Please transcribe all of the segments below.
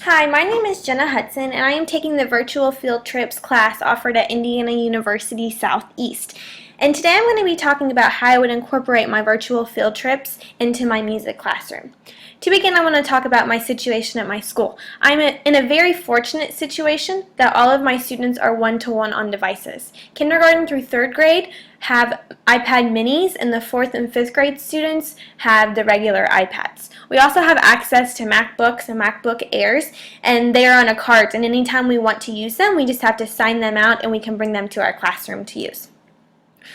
Hi, my name is Jenna Hudson, and I am taking the Virtual Field Trips class offered at Indiana University Southeast. And today I'm going to be talking about how I would incorporate my virtual field trips into my music classroom. To begin, I want to talk about my situation at my school. I'm in a very fortunate situation that all of my students are one-to-one on devices. Kindergarten through third grade have iPad minis, and the fourth and fifth grade students have the regular iPads. We also have access to MacBooks and MacBook Airs, and they are on a cart, and anytime we want to use them, we just have to sign them out and we can bring them to our classroom to use.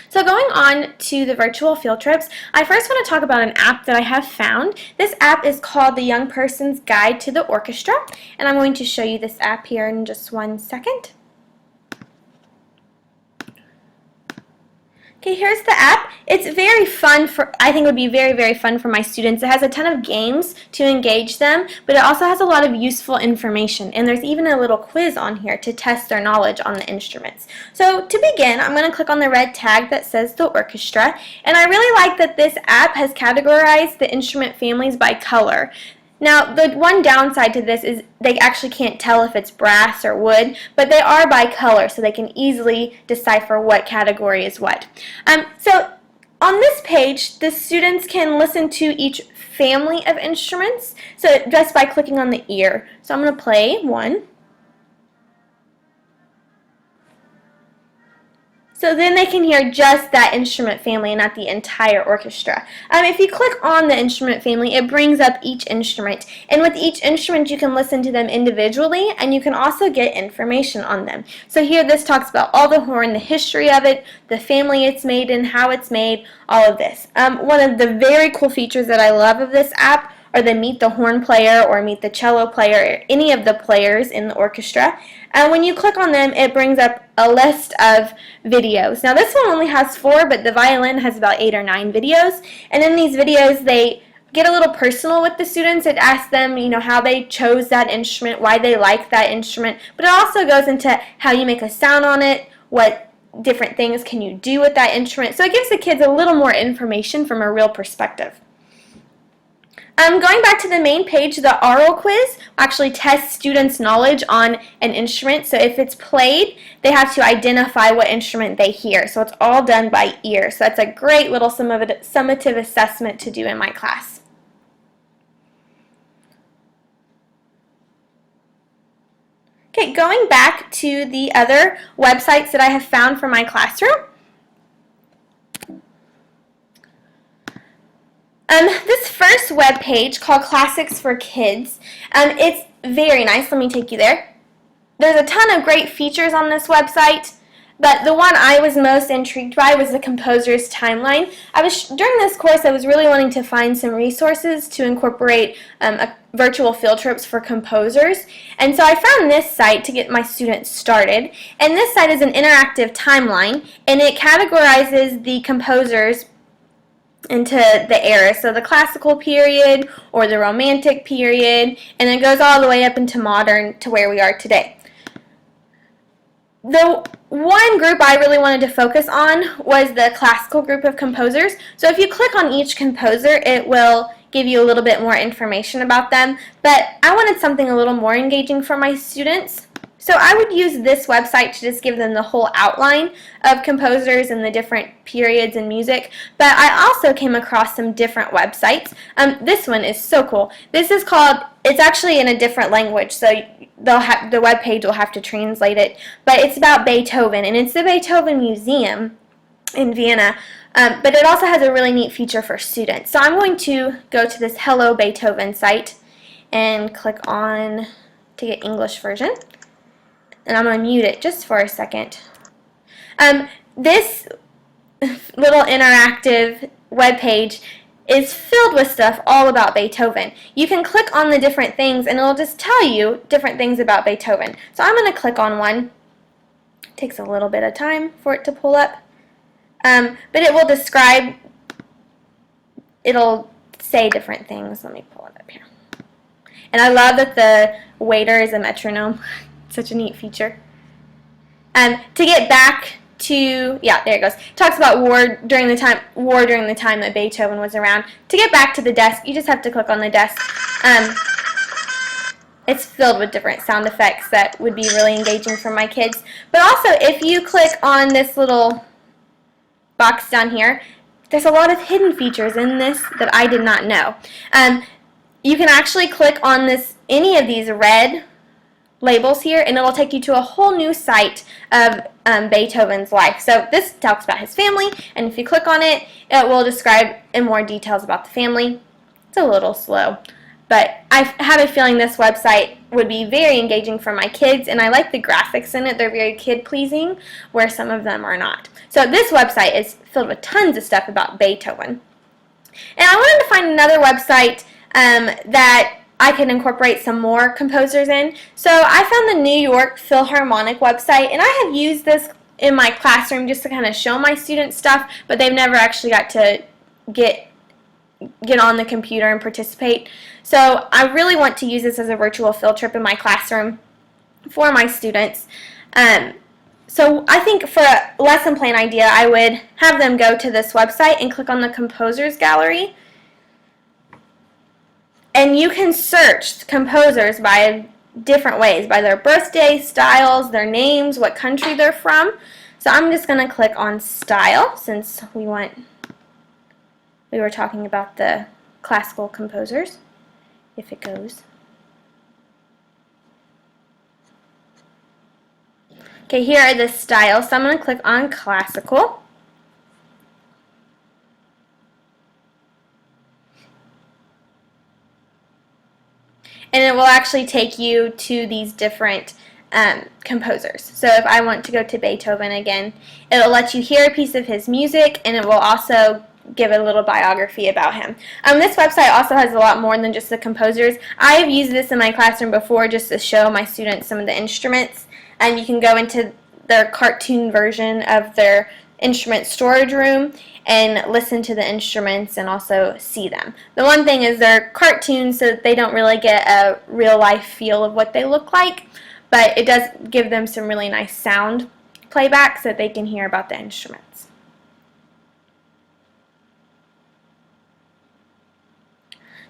So going on to the virtual field trips, I first want to talk about an app that I have found. This app is called the Young Person's Guide to the Orchestra, and I'm going to show you this app here in just 1 second. Okay, here's the app. It's very fun I think it would be very fun for my students. It has a ton of games to engage them, but it also has a lot of useful information, and there's even a little quiz on here to test their knowledge on the instruments. So to begin, I'm going to click on the red tag that says the orchestra, and I really like that this app has categorized the instrument families by color. Now, the one downside to this is they actually can't tell if it's brass or wood, but they are by color, so they can easily decipher what category is what. So on this page, the students can listen to each family of instruments, so just by clicking on the ear. So I'm going to play one. So then they can hear just that instrument family and not the entire orchestra. If you click on the instrument family, it brings up each instrument. And with each instrument, you can listen to them individually, and you can also get information on them. So here this talks about all the horn, the history of it, the family it's made in, how it's made, all of this. One of the very cool features that I love of this app are the Meet the Horn Player or Meet the Cello Player, or any of the players in the orchestra. And when you click on them, it brings up a list of videos. Now this one only has 4, but the violin has about 8 or 9 videos. And in these videos, they get a little personal with the students. It asks them, how they chose that instrument, why they like that instrument. But it also goes into how you make a sound on it, what different things can you do with that instrument. So it gives the kids a little more information from a real perspective. Going back to the main page, the oral quiz actually tests students' knowledge on an instrument. So if it's played, they have to identify what instrument they hear. So it's all done by ear. So that's a great little summative assessment to do in my class. Okay, going back to the other websites that I have found for my classroom. This first web page called Classics for Kids, it's very nice. Let me take you there. There's a ton of great features on this website, but the one I was most intrigued by was the composer's timeline. During this course, I was really wanting to find some resources to incorporate virtual field trips for composers, and so I found this site to get my students started. And this site is an interactive timeline, and it categorizes the composers into the eras, so the classical period or the romantic period, and it goes all the way up into modern to where we are today. The one group I really wanted to focus on was the classical group of composers. So if you click on each composer, it will give you a little bit more information about them, but I wanted something a little more engaging for my students. So I would use this website to just give them the whole outline of composers and the different periods in music, but I also came across some different websites. This one is so cool. This is it's actually in a different language, so the web page will have to translate it, but it's about Beethoven, and it's the Beethoven Museum in Vienna, but it also has a really neat feature for students. So I'm going to go to this Hello Beethoven site and click on to get English version. And I'm going to mute it just for a second. This little interactive web page is filled with stuff all about Beethoven. You can click on the different things and it'll just tell you different things about Beethoven. So I'm going to click on one. It takes a little bit of time for it to pull up. But it will describe, it'll say different things. Let me pull it up here. And I love that the waiter is a metronome. Such a neat feature. To get back to, yeah, there it goes. It talks about war during the time that Beethoven was around. To get back to the desk, you just have to click on the desk. It's filled with different sound effects that would be really engaging for my kids. But also, if you click on this little box down here, there's a lot of hidden features in this that I did not know. You can actually click on any of these red labels here, and it'll take you to a whole new site of Beethoven's life. So this talks about his family, and if you click on it, it will describe in more details about the family. It's a little slow, but I have a feeling this website would be very engaging for my kids, and I like the graphics in it. They're very kid-pleasing, where some of them are not. So this website is filled with tons of stuff about Beethoven. And I wanted to find another website that I can incorporate some more composers in. So I found the New York Philharmonic website, and I have used this in my classroom just to kind of show my students stuff, but they've never actually got to get on the computer and participate. So I really want to use this as a virtual field trip in my classroom for my students. So I think for a lesson plan idea, I would have them go to this website and click on the Composers Gallery. And you can search composers by different ways, by their birthday, styles, their names, what country they're from. So I'm just going to click on Style, since we were talking about the classical composers, if it goes. Okay, here are the styles, so I'm going to click on Classical. And it will actually take you to these different composers. So if I want to go to Beethoven again, it will let you hear a piece of his music, and it will also give a little biography about him. This website also has a lot more than just the composers. I have used this in my classroom before just to show my students some of the instruments, and you can go into their cartoon version of their instrument storage room and listen to the instruments and also see them. The one thing is they're cartoons, so that they don't really get a real life feel of what they look like, but it does give them some really nice sound playback so that they can hear about the instruments.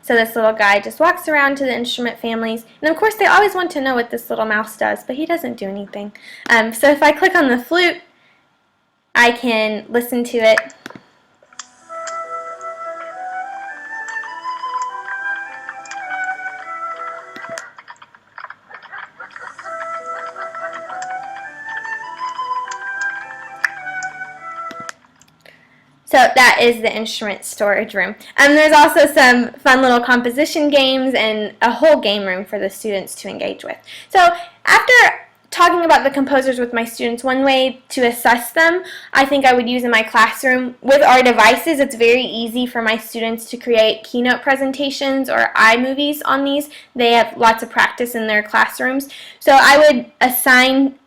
So this little guy just walks around to the instrument families, and of course they always want to know what this little mouse does, but he doesn't do anything. So if I click on the flute, I can listen to it. So that is the instrument storage room. There's also some fun little composition games and a whole game room for the students to engage with. So after talking about the composers with my students, one way to assess them, I think I would use in my classroom. With our devices, it's very easy for my students to create keynote presentations or iMovies on these. They have lots of practice in their classrooms. So I would assign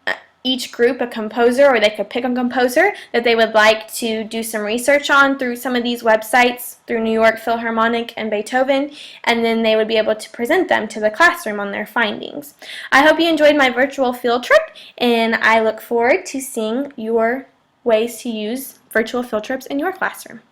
each group a composer, or they could pick a composer that they would like to do some research on through some of these websites, through New York Philharmonic and Beethoven, and then they would be able to present them to the classroom on their findings. I hope you enjoyed my virtual field trip, and I look forward to seeing your ways to use virtual field trips in your classroom.